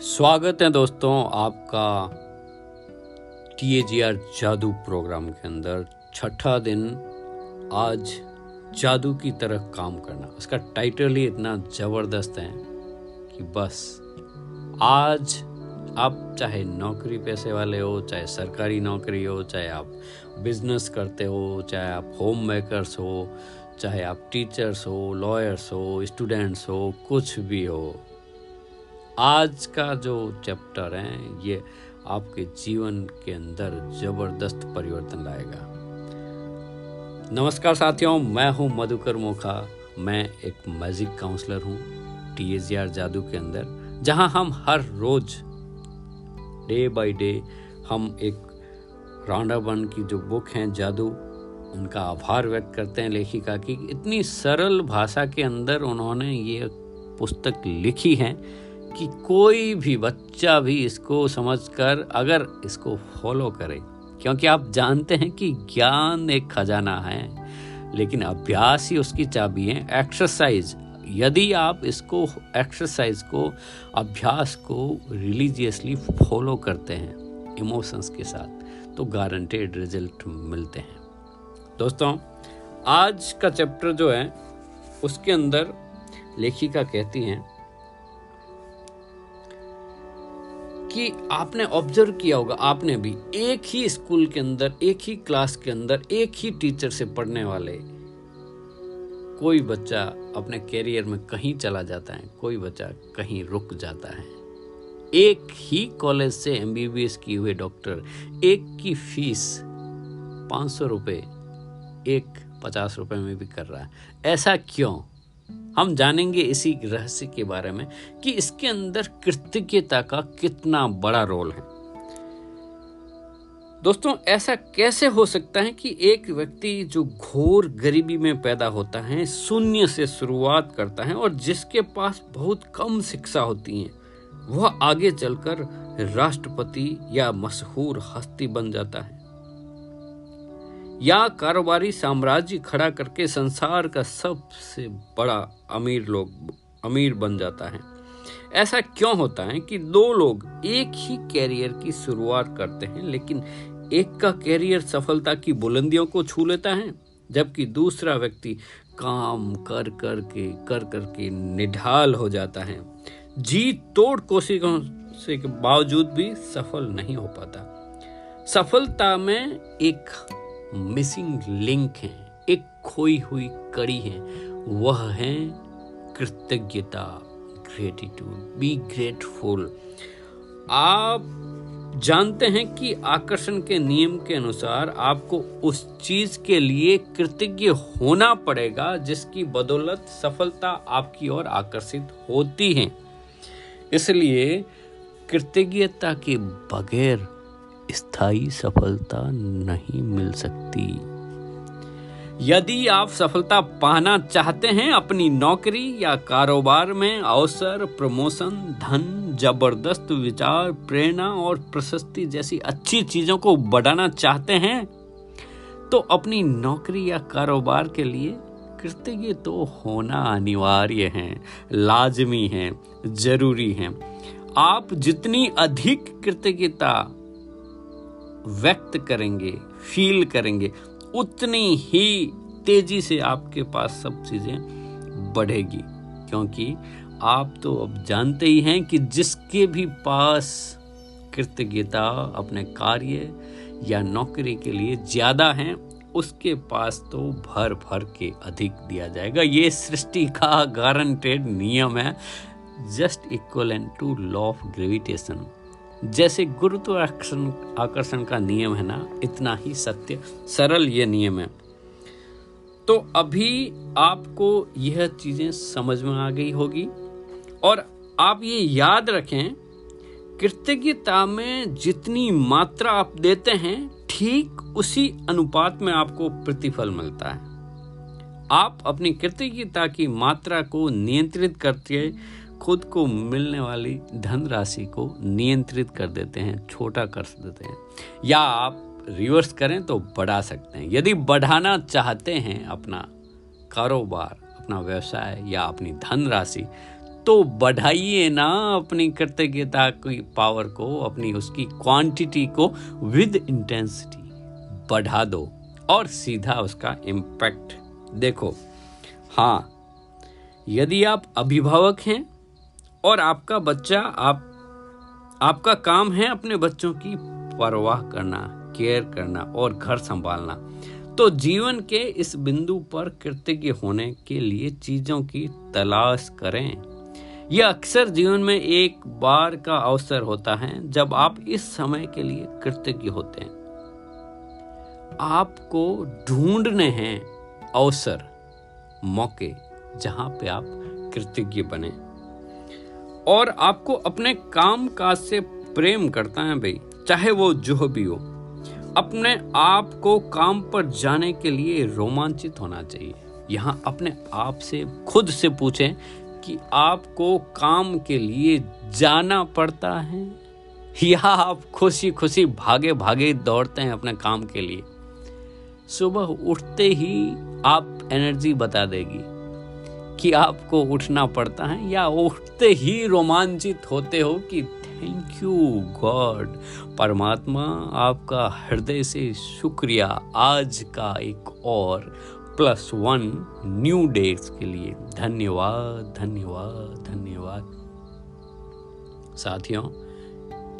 स्वागत है दोस्तों आपका TAGR जादू प्रोग्राम के अंदर। छठा दिन आज जादू की तरह काम करना, उसका टाइटल ही इतना ज़बरदस्त है कि बस आज आप चाहे नौकरी पैसे वाले हो, चाहे सरकारी नौकरी हो, चाहे आप बिजनेस करते हो, चाहे आप होम मेकर्स हो, चाहे आप टीचर्स हो, लॉयर्स हो, स्टूडेंट्स हो, कुछ भी हो, आज का जो चैप्टर है ये आपके जीवन के अंदर ज़बरदस्त परिवर्तन लाएगा। नमस्कार साथियों, मैं हूं मधुकर मोखा। मैं एक मैजिक काउंसलर हूं TAGR जादू के अंदर, जहां हम हर रोज़ डे बाय डे हम एक रॉन्डा बर्न की जो बुक हैं जादू, उनका आभार व्यक्त करते हैं लेखिका की। इतनी सरल भाषा के अंदर उन्होंने ये पुस्तक लिखी है कि कोई भी बच्चा भी इसको समझकर अगर इसको फॉलो करे, क्योंकि आप जानते हैं कि ज्ञान एक खजाना है लेकिन अभ्यास ही उसकी चाबी है। एक्सरसाइज, यदि आप इसको एक्सरसाइज को, अभ्यास को रिलीजियसली फॉलो करते हैं इमोशंस के साथ, तो गारंटेड रिजल्ट मिलते हैं। दोस्तों, आज का चैप्टर जो है उसके अंदर लेखिका कहती हैं कि आपने ऑब्जर्व किया होगा, आपने भी एक ही स्कूल के अंदर, एक ही क्लास के अंदर, एक ही टीचर से पढ़ने वाले कोई बच्चा अपने कैरियर में कहीं चला जाता है, कोई बच्चा कहीं रुक जाता है। एक ही कॉलेज से MBBS किए हुए डॉक्टर, एक की फीस 500 रुपये एक 50 रुपये में भी कर रहा है। ऐसा क्यों? हम जानेंगे इसी रहस्य के बारे में कि इसके अंदर कृतज्ञता का कितना बड़ा रोल है। दोस्तों, ऐसा कैसे हो सकता है कि एक व्यक्ति जो घोर गरीबी में पैदा होता है, शून्य से शुरुआत करता है और जिसके पास बहुत कम शिक्षा होती है, वह आगे चलकर राष्ट्रपति या मशहूर हस्ती बन जाता है या कारोबारी साम्राज्य खड़ा करके संसार का सबसे बड़ा अमीर बन जाता है। ऐसा क्यों होता है कि दो लोग एक ही कैरियर की शुरुआत करते हैं, लेकिन एक का कैरियर सफलता की बुलंदियों को छू लेता है, जबकि दूसरा व्यक्ति काम कर करके निढाल हो जाता है, जी तोड़ कोशिशों से के बावजूद भी सफल नहीं हो पाता। सफलता में एक मिसिंग लिंक है, एक खोई हुई कड़ी है, वह है कृतज्ञता, ग्रेटिट्यूड, बी ग्रेटफुल। आप जानते हैं कि आकर्षण के नियम के अनुसार आपको उस चीज के लिए कृतज्ञ होना पड़ेगा जिसकी बदौलत सफलता आपकी ओर आकर्षित होती है। इसलिए कृतज्ञता के बगैर स्थायी सफलता नहीं मिल सकती। यदि आप सफलता पाना चाहते हैं, अपनी नौकरी या कारोबार में अवसर, प्रमोशन, धन, जबरदस्त विचार, प्रेरणा और प्रशस्ति जैसी अच्छी चीजों को बढ़ाना चाहते हैं, तो अपनी नौकरी या कारोबार के लिए कृतज्ञ तो होना अनिवार्य है, लाजमी है, जरूरी है। आप जितनी अधिक कृतज्ञता व्यक्त करेंगे, फील करेंगे, उतनी ही तेजी से आपके पास सब चीजें बढ़ेगी, क्योंकि आप तो अब जानते ही हैं कि जिसके भी पास कृतज्ञता अपने कार्य या नौकरी के लिए ज्यादा है, उसके पास तो भर भर के अधिक दिया जाएगा। ये सृष्टि का गारंटेड नियम है, just equivalent to law of gravitation. जैसे गुरुत्वाकर्षण का नियम है ना, इतना ही सत्य सरल ये नियम है। तो अभी आपको यह चीजें समझ में आ गई होगी, और आप ये याद रखें, कृतज्ञता में जितनी मात्रा आप देते हैं, ठीक उसी अनुपात में आपको प्रतिफल मिलता है। आप अपनी कृतज्ञता की मात्रा को नियंत्रित करके खुद को मिलने वाली धनराशि को नियंत्रित कर देते हैं, छोटा कर देते हैं, या आप रिवर्स करें तो बढ़ा सकते हैं। यदि बढ़ाना चाहते हैं अपना कारोबार, अपना व्यवसाय या अपनी धनराशि, तो बढ़ाइए ना अपनी कृतज्ञता की पावर को, अपनी उसकी क्वांटिटी को विद इंटेंसिटी बढ़ा दो और सीधा उसका इम्पैक्ट देखो। हाँ, यदि आप अभिभावक हैं और आपका बच्चा आपका काम है अपने बच्चों की परवाह करना, केयर करना और घर संभालना, तो जीवन के इस बिंदु पर कृतज्ञ होने के लिए चीजों की तलाश करें। यह अक्सर जीवन में एक बार का अवसर होता है जब आप इस समय के लिए कृतज्ञ होते हैं। आपको ढूंढने हैं अवसर, मौके जहां पे आप कृतज्ञ बने। और आपको अपने काम काज से प्रेम करता है भाई, चाहे वो जो भी हो। अपने आप को काम पर जाने के लिए रोमांचित होना चाहिए। यहाँ अपने आप से खुद से पूछें कि आपको काम के लिए जाना पड़ता है या आप खुशी खुशी भागे भागे दौड़ते हैं अपने काम के लिए। सुबह उठते ही आप एनर्जी बता देगी कि आपको उठना पड़ता है, या उठते ही रोमांचित होते हो कि थैंक यू गॉड, परमात्मा आपका हृदय से शुक्रिया आज का एक और +1 न्यू डेज के लिए। धन्यवाद धन्यवाद धन्यवाद। साथियों,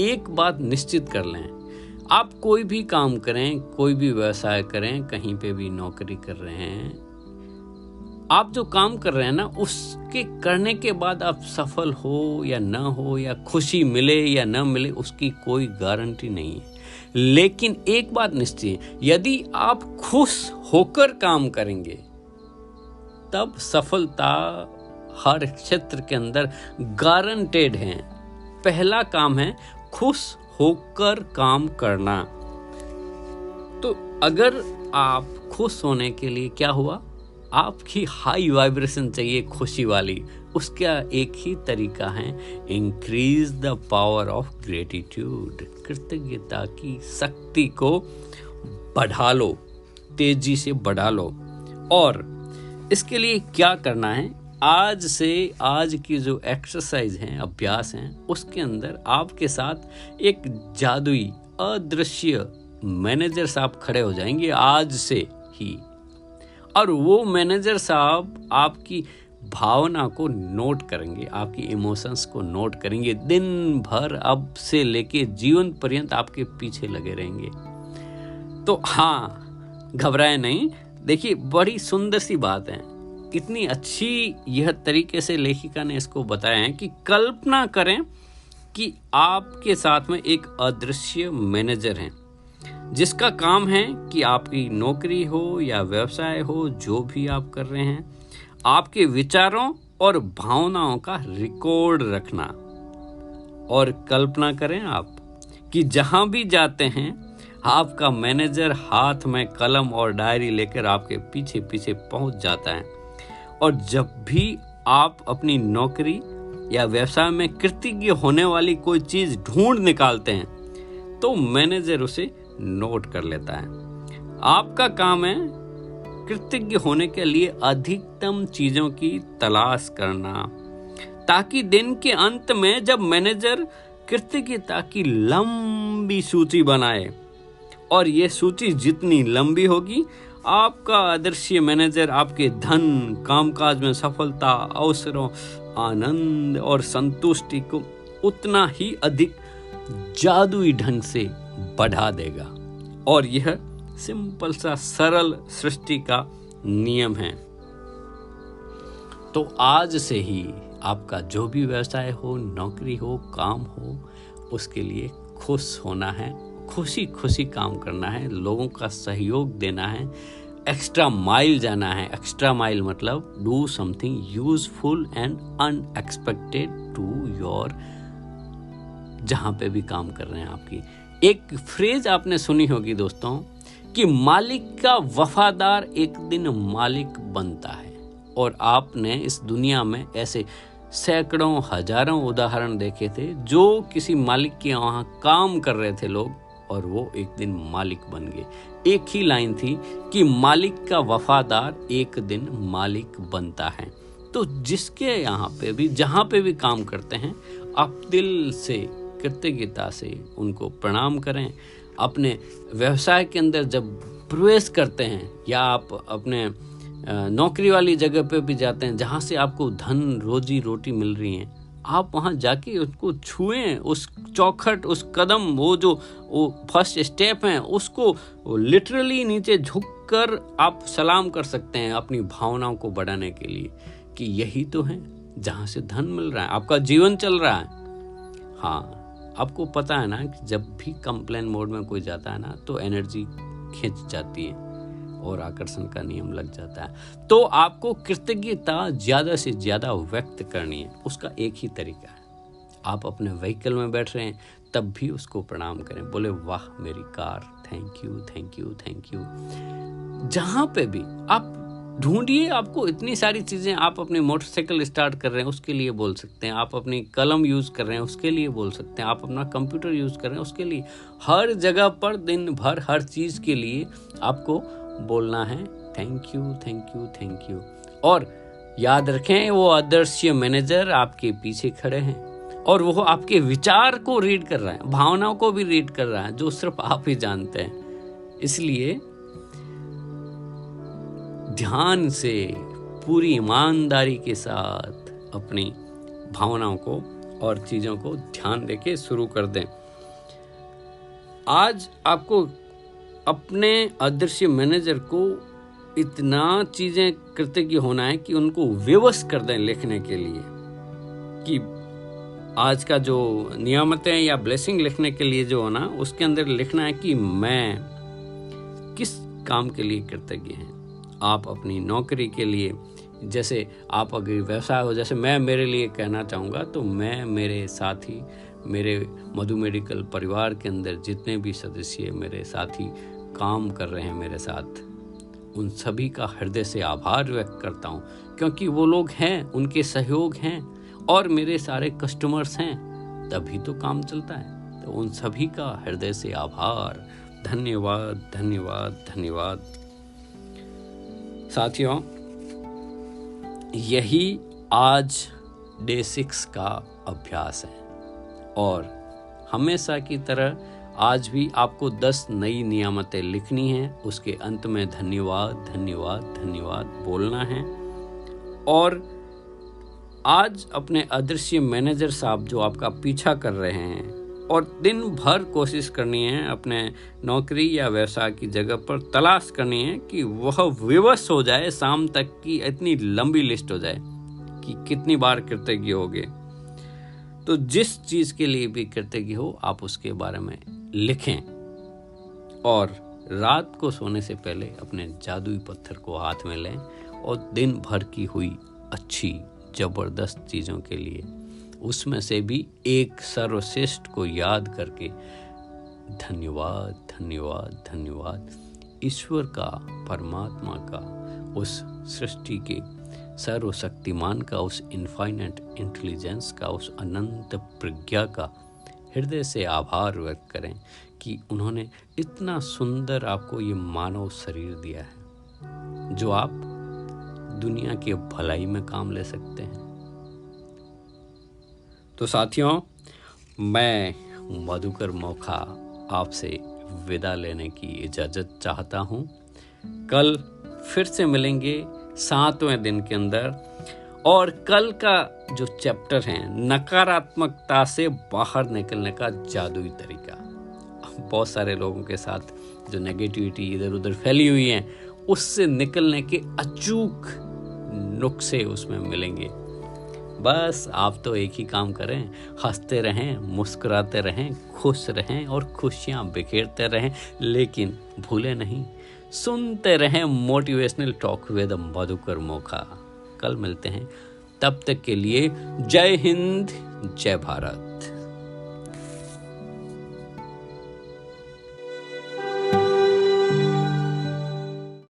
एक बात निश्चित कर लें, आप कोई भी काम करें, कोई भी व्यवसाय करें, कहीं पे भी नौकरी कर रहे हैं, आप जो काम कर रहे हैं ना, उसके करने के बाद आप सफल हो या ना हो, या खुशी मिले या ना मिले, उसकी कोई गारंटी नहीं है। लेकिन एक बात निश्चित है, यदि आप खुश होकर काम करेंगे तब सफलता हर क्षेत्र के अंदर गारंटेड है। पहला काम है खुश होकर काम करना। तो अगर आप खुश होने के लिए क्या हुआ, आपकी हाई वाइब्रेशन चाहिए खुशी वाली, उसका एक ही तरीका है, increase the power of gratitude. कृतज्ञता की शक्ति को बढ़ा लो, तेजी से बढ़ा लो। और इसके लिए क्या करना है, आज से आज की जो एक्सरसाइज हैं, अभ्यास हैं, उसके अंदर आपके साथ एक जादुई अदृश्य मैनेजर साहब खड़े हो जाएंगे आज से ही। और वो मैनेजर साहब आपकी भावना को नोट करेंगे, आपकी इमोशंस को नोट करेंगे, दिन भर अब से लेके जीवन पर्यंत आपके पीछे लगे रहेंगे। तो हाँ, घबराए नहीं। देखिए, बड़ी सुंदर सी बात है, कितनी अच्छी यह तरीके से लेखिका ने इसको बताया है कि कल्पना करें कि आपके साथ में एक अदृश्य मैनेजर है, जिसका काम है कि आपकी नौकरी हो या व्यवसाय हो, जो भी आप कर रहे हैं, आपके विचारों और भावनाओं का रिकॉर्ड रखना। और कल्पना करें आप कि जहां भी जाते हैं, आपका मैनेजर हाथ में कलम और डायरी लेकर आपके पीछे पीछे पहुंच जाता है। और जब भी आप अपनी नौकरी या व्यवसाय में कृतज्ञ होने वाली कोई चीज ढूंढ निकालते हैं, तो मैनेजर उसे नोट कर लेता है। आपका काम है कृतज्ञ होने के लिए अधिकतम चीजों की तलाश करना, ताकि दिन के अंत में जब मैनेजर कृतज्ञता की लंबी सूची बनाए, और ये सूची जितनी लंबी होगी, आपका अदृश्य मैनेजर आपके धन, कामकाज में सफलता, अवसरों, आनंद और संतुष्टि को उतना ही अधिक जादुई ढंग से बढ़ा देगा। और यह सिंपल सा सरल सृष्टि का नियम है। तो आज से ही आपका जो भी व्यवसाय हो, नौकरी हो, काम हो, उसके लिए खुश होना है, खुशी खुशी काम करना है, लोगों का सहयोग देना है, एक्स्ट्रा माइल जाना है। एक्स्ट्रा माइल मतलब do something useful and unexpected to your, जहां पे भी काम कर रहे हैं आपकी। एक फ्रेज आपने सुनी होगी दोस्तों, कि मालिक का वफादार एक दिन मालिक बनता है। और आपने इस दुनिया में ऐसे सैकड़ों हजारों उदाहरण देखे थे, जो किसी मालिक के वहां काम कर रहे थे लोग, और वो एक दिन मालिक बन गए। एक ही लाइन थी कि मालिक का वफादार एक दिन मालिक बनता है। तो जिसके यहाँ पे भी, जहाँ पे भी काम करते हैं, आप दिल से कृतज्ञता से उनको प्रणाम करें। अपने व्यवसाय के अंदर जब प्रवेश करते हैं या आप अपने नौकरी वाली जगह पे भी जाते हैं जहाँ से आपको धन रोजी रोटी मिल रही है, आप वहाँ जाके उसको छुएं, उस चौखट, उस कदम, वो फर्स्ट स्टेप है, उसको लिटरली नीचे झुककर आप सलाम कर सकते हैं अपनी भावनाओं को बढ़ाने के लिए कि यही तो है जहाँ से धन मिल रहा है, आपका जीवन चल रहा है। हाँ, आपको पता है ना कि जब भी कंप्लेन मोड में कोई जाता है ना तो एनर्जी खिंच जाती है और आकर्षण का नियम लग जाता है। तो आपको कृतज्ञता ज़्यादा से ज़्यादा व्यक्त करनी है। उसका एक ही तरीका है, आप अपने व्हीकल में बैठ रहे हैं तब भी उसको प्रणाम करें, बोले वाह मेरी car, thank you thank you thank you. जहाँ पे भी आप ढूंढिए, आपको इतनी सारी चीज़ें, आप अपनी मोटरसाइकिल स्टार्ट कर रहे हैं उसके लिए बोल सकते हैं, आप अपनी कलम यूज़ कर रहे हैं उसके लिए बोल सकते हैं, आप अपना कंप्यूटर यूज़ कर रहे हैं उसके लिए, हर जगह पर दिन भर हर चीज़ के लिए आपको बोलना है thank you thank you thank you. और याद रखें, वो अदृश्य मैनेजर आपके पीछे खड़े हैं और वो आपके विचार को रीड कर रहा है, भावनाओं को भी रीड कर रहा है, जो सिर्फ आप ही जानते हैं। इसलिए ध्यान से, पूरी ईमानदारी के साथ अपनी भावनाओं को और चीज़ों को ध्यान देके शुरू कर दें। आज आपको अपने अदृश्य मैनेजर को इतना चीज़ें कृतज्ञ होना है कि उनको विवश कर दें लिखने के लिए, कि आज का जो नियामतें या ब्लेसिंग लिखने के लिए जो होना, उसके अंदर लिखना है कि मैं किस काम के लिए कृतज्ञ हैं। आप अपनी नौकरी के लिए, जैसे आप अगर व्यवसाय हो, जैसे मैं मेरे लिए कहना चाहूँगा तो मैं मेरे साथी, मेरे मधु मेडिकल परिवार के अंदर जितने भी सदस्य मेरे साथी काम कर रहे हैं मेरे साथ, उन सभी का हृदय से आभार व्यक्त करता हूँ, क्योंकि वो लोग हैं, उनके सहयोग हैं और मेरे सारे कस्टमर्स हैं, तभी तो काम चलता है। तो उन सभी का हृदय से आभार, धन्यवाद धन्यवाद धन्यवाद। साथियों, यही आज डे 6 का अभ्यास है और हमेशा की तरह आज भी आपको 10 नई नियामतें लिखनी हैं, उसके अंत में धन्यवाद धन्यवाद धन्यवाद बोलना है। और आज अपने अदृश्य मैनेजर साहब जो आपका पीछा कर रहे हैं और दिन भर कोशिश करनी है अपने नौकरी या व्यवसाय की जगह पर तलाश करनी है कि वह विवश हो जाए, शाम तक की इतनी लंबी लिस्ट हो जाए कि कितनी बार कृतज्ञ होगे। तो जिस चीज़ के लिए भी कृतज्ञ हो आप उसके बारे में लिखें और रात को सोने से पहले अपने जादुई पत्थर को हाथ में लें और दिन भर की हुई अच्छी जबरदस्त चीज़ों के लिए उसमें से भी एक सर्वश्रेष्ठ को याद करके धन्यवाद धन्यवाद धन्यवाद, ईश्वर का, परमात्मा का, उस सृष्टि के सर्वशक्तिमान का, उस इनफाइनाइट इंटेलिजेंस का, उस अनंत प्रज्ञा का हृदय से आभार व्यक्त करें कि उन्होंने इतना सुंदर आपको ये मानव शरीर दिया है जो आप दुनिया की भलाई में काम ले सकते हैं। तो साथियों, मैं मधुकर मोखा आपसे विदा लेने की इजाज़त चाहता हूँ। कल फिर से मिलेंगे 7वें दिन के अंदर और कल का जो चैप्टर है नकारात्मकता से बाहर निकलने का जादुई तरीका। बहुत सारे लोगों के साथ जो नेगेटिविटी इधर उधर फैली हुई है उससे निकलने के अचूक नुस्खे उसमें मिलेंगे। बस आप तो एक ही काम करें, हंसते रहें, मुस्कुराते रहें, खुश रहें और खुशियाँ बिखेरते रहें, लेकिन भूले नहीं, सुनते रहें motivational talk with Madhukar Mokha. कल मिलते हैं, तब तक के लिए जय हिंद, जय भारत।